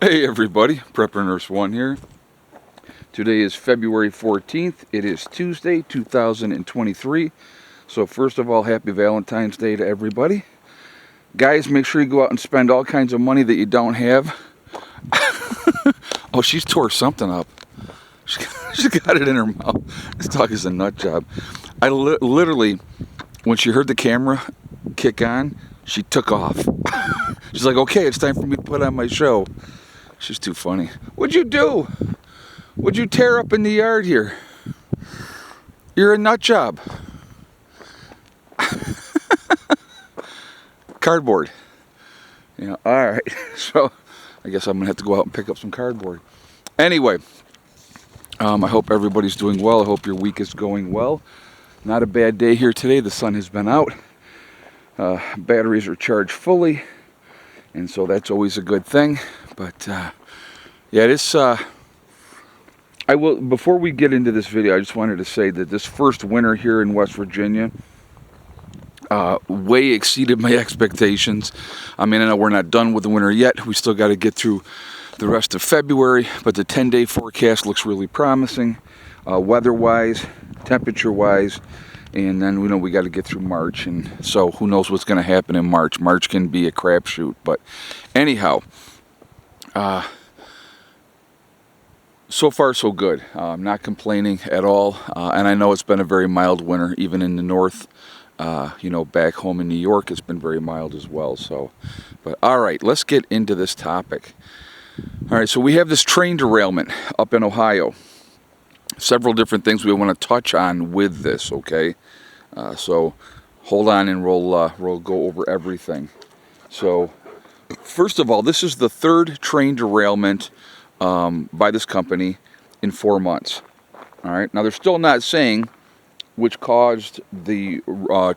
Hey everybody, Prepper Nurse 1 here. Today is February 14th. It is Tuesday, 2023. So first of all, happy Valentine's Day to everybody. Guys, make sure you go out and spend all kinds of money that you don't have. Oh, she's tore something up. She got it in her mouth. This dog is a nut job. I literally, when she heard the camera kick on, she took off. She's like, okay, it's time for me to put on my show. She's too funny. What'd you do? What'd you tear up in the yard here? You're a nut job. Cardboard. Yeah, all right. So I guess I'm going to have to go out and pick up some cardboard. Anyway, I hope everybody's doing well. I hope your week is going well. Not a bad day here today. The sun has been out. Batteries are charged fully. And so that's always a good thing. But yeah, this I will. Before we get into this video, I just wanted to say that this first winter here in West Virginia way exceeded my expectations. I mean, I know we're not done with the winter yet. We still got to get through the rest of February, but the 10-day forecast looks really promising, weather-wise, temperature-wise. And then we got to get through March, and so who knows what's going to happen in March. March can be a crapshoot, but anyhow, so far so good. I'm not complaining at all, and I know it's been a very mild winter, even in the north. Back home in New York, it's been very mild as well. So, but all right, let's get into this topic. All right, so we have this train derailment up in Ohio. Several different things we want to touch on with this, okay? So hold on and we'll go over everything. So first of all, this is the third train derailment by this company in 4 months. All right, now they're still not saying which caused the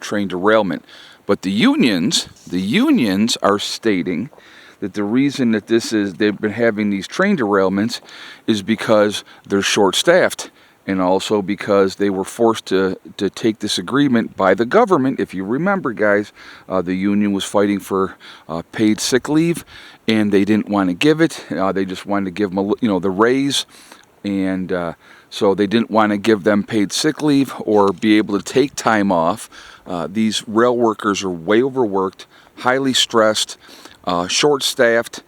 train derailment, but the unions are stating that the reason that they've been having these train derailments is because they're short-staffed, and also because they were forced to take this agreement by the government. If you remember, guys, the union was fighting for paid sick leave, and they didn't want to give it. They just wanted to give them, the raise, and so they didn't want to give them paid sick leave or be able to take time off. These rail workers are way overworked, highly stressed, short-staffed,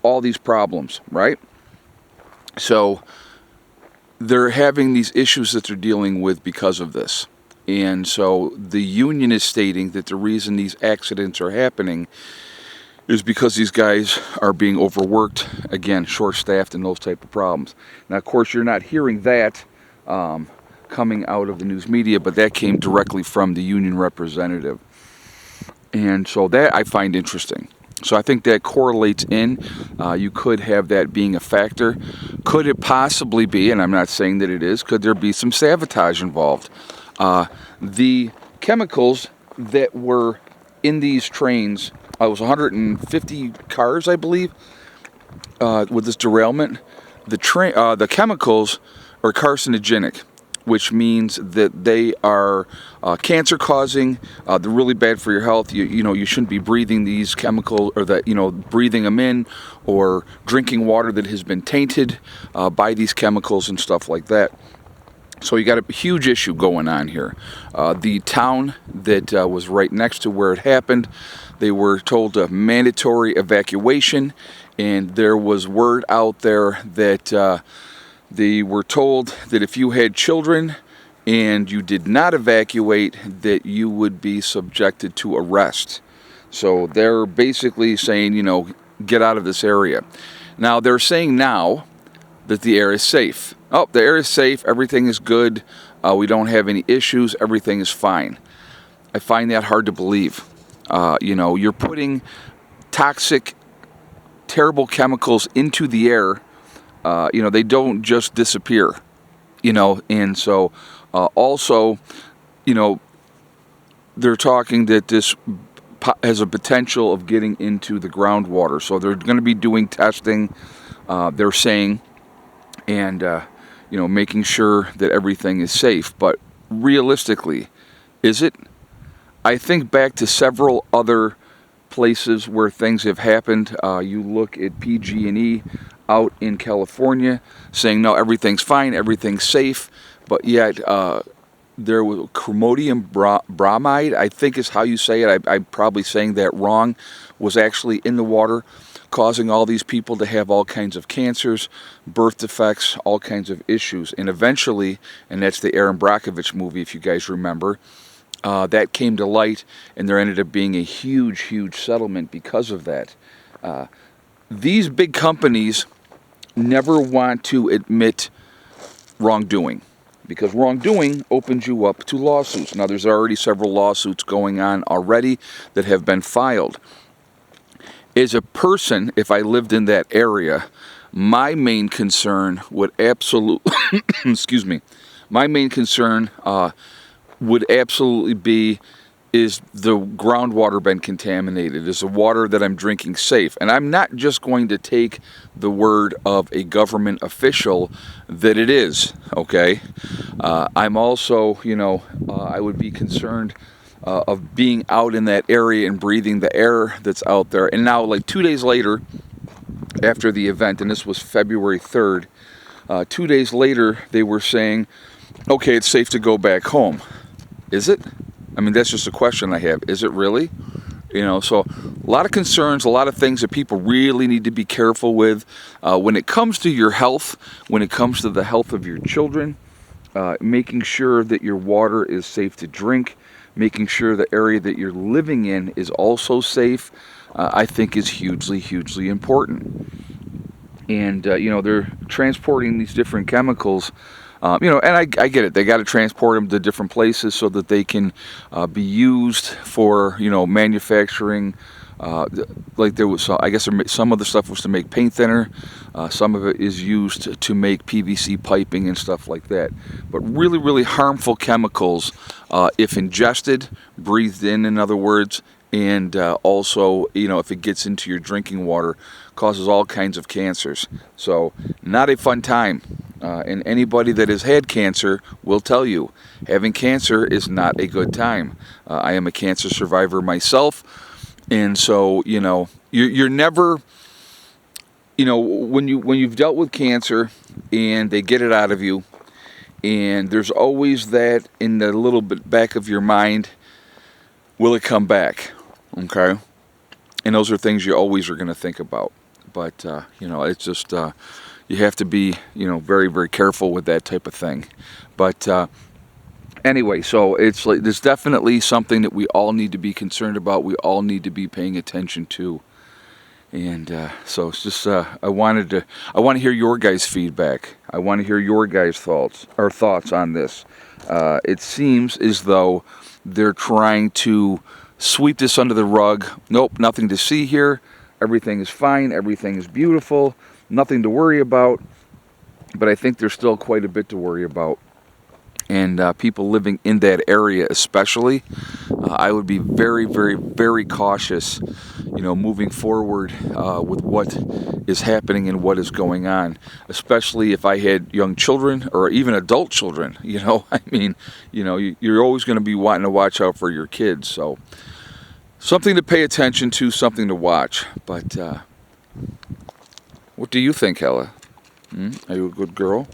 all these problems, right? So they're having these issues that they're dealing with because of this. And so the union is stating that the reason these accidents are happening is because these guys are being overworked, again, short-staffed, and those type of problems. Now, of course, you're not hearing that coming out of the news media, but that came directly from the union representative. And so that I find interesting. So I think that correlates in. You could have that being a factor. Could it possibly be, and I'm not saying that it is, could there be some sabotage involved? The chemicals that were in these trains, it was 150 cars, I believe, with this derailment. The chemicals are carcinogenic, which means that they are cancer-causing. They're really bad for your health. You shouldn't be breathing these chemicals, or breathing them in, or drinking water that has been tainted by these chemicals and stuff like that. So you got a huge issue going on here. The town that was right next to where it happened, they were told a mandatory evacuation, and there was word out there that they were told that if you had children and you did not evacuate, that you would be subjected to arrest. So they're basically saying, get out of this area. Now, they're saying now that the area is safe. Oh, the area is safe. Everything is good. We don't have any issues. Everything is fine. I find that hard to believe. You're putting toxic, terrible chemicals into the air. They don't just disappear, and so also, they're talking that this has a potential of getting into the groundwater. So they're going to be doing testing, they're saying, and, making sure that everything is safe. But realistically, is it? I think back to several other places where things have happened. You look at PG&E out in California saying, no, everything's fine, everything's safe, but yet there was chromodium bromide, I think is how you say it, I'm probably saying that wrong, was actually in the water, causing all these people to have all kinds of cancers, birth defects, all kinds of issues. And eventually, and that's the Aaron Brockovich movie, if you guys remember, that came to light, and there ended up being a huge, huge settlement because of that. These big companies never want to admit wrongdoing, because wrongdoing opens you up to lawsuits. Now, there's already several lawsuits going on already that have been filed. As a person, if I lived in that area, my main concern would absolutely, excuse me, my main concern would absolutely be, is the groundwater been contaminated? Is the water that I'm drinking safe? And I'm not just going to take the word of a government official that it is, okay? I'm also, I would be concerned of being out in that area and breathing the air that's out there. And now, like 2 days later, after the event, and this was February 3rd, 2 days later, they were saying, okay, it's safe to go back home. Is it? I mean, that's just a question I have. Is it really? So a lot of concerns, a lot of things that people really need to be careful with when it comes to your health, when it comes to the health of your children, making sure that your water is safe to drink, making sure the area that you're living in is also safe, I think is hugely, hugely important. And, they're transporting these different chemicals. And I get it. They got to transport them to different places so that they can be used for, manufacturing. Like there was, I guess some of the stuff was to make paint thinner. Some of it is used to make PVC piping and stuff like that. But really, really harmful chemicals, if ingested, breathed in other words, and also, if it gets into your drinking water, causes all kinds of cancers. So, not a fun time. And anybody that has had cancer will tell you, having cancer is not a good time. I am a cancer survivor myself, and so, you're never, when you've dealt with cancer and they get it out of you, and there's always that in the little bit back of your mind, will it come back? Okay? And those are things you always are going to think about. But, it's just, you have to be, very, very careful with that type of thing. But anyway, so it's like, there's definitely something that we all need to be concerned about. We all need to be paying attention to. And so it's just, I want to hear your guys' feedback. I want to hear your guys' thoughts on this. It seems as though they're trying to sweep this under the rug. Nope, nothing to see here. Everything is fine. Everything is beautiful. Nothing to worry about. But I think there's still quite a bit to worry about. And people living in that area especially, I would be very, very, very cautious, moving forward with what is happening and what is going on, especially if I had young children or even adult children. You're always going to be wanting to watch out for your kids. So something to pay attention to, something to watch. But what do you think, Hella? Are you a good girl?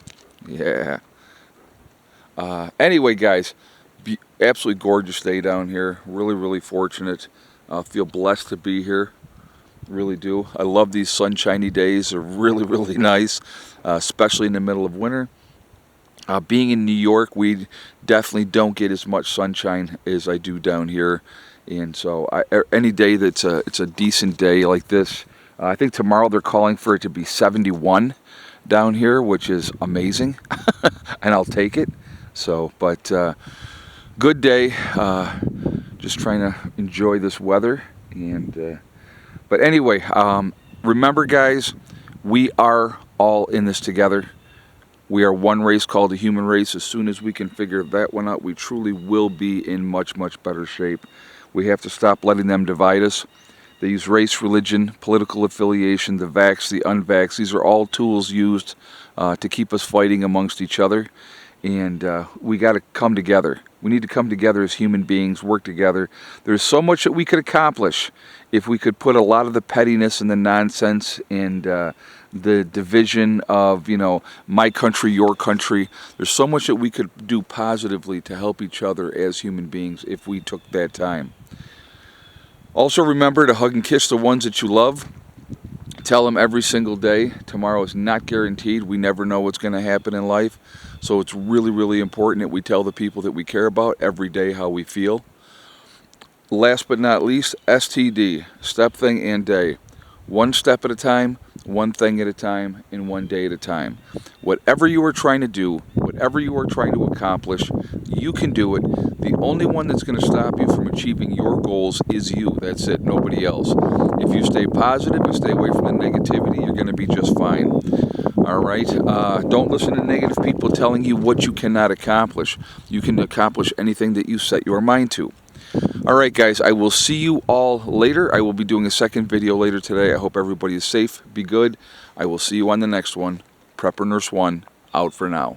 Yeah. Anyway, guys, absolutely gorgeous day down here. Really, really fortunate. Feel blessed to be here. Really do. I love these sunshiny days. They're really, really nice, especially in the middle of winter. Being in New York, we definitely don't get as much sunshine as I do down here. And so any day that's it's a decent day like this. I think tomorrow they're calling for it to be 71 down here, which is amazing. And I'll take it. So, but good day. Just trying to enjoy this weather. And but anyway, remember, guys, we are all in this together. We are one race called the human race. As soon as we can figure that one out, we truly will be in much, much better shape. We have to stop letting them divide us. They use race, religion, political affiliation, the vax, the unvax. These are all tools used to keep us fighting amongst each other. and we got to come together. We need to come together as human beings, work together. There's so much that we could accomplish if we could put a lot of the pettiness and the nonsense and the division of, my country, your country. There's so much that we could do positively to help each other as human beings if we took that time. Also remember to hug and kiss the ones that you love. Tell them every single day. Tomorrow is not guaranteed. We never know what's going to happen in life. So it's really, really important that we tell the people that we care about every day how we feel. Last but not least, STD, step, thing, and day. One step at a time, one thing at a time, and one day at a time. Whatever you are trying to do, whatever you are trying to accomplish, you can do it. The only one that's going to stop you from achieving your goals is you. That's it, nobody else. If you stay positive and stay away from the negativity, you're going to be just fine. All right? Don't listen to negative people telling you what you cannot accomplish. You can accomplish anything that you set your mind to. All right, guys, I will see you all later. I will be doing a second video later today. I hope everybody is safe. Be good. I will see you on the next one. Prepper Nurse 1, out for now.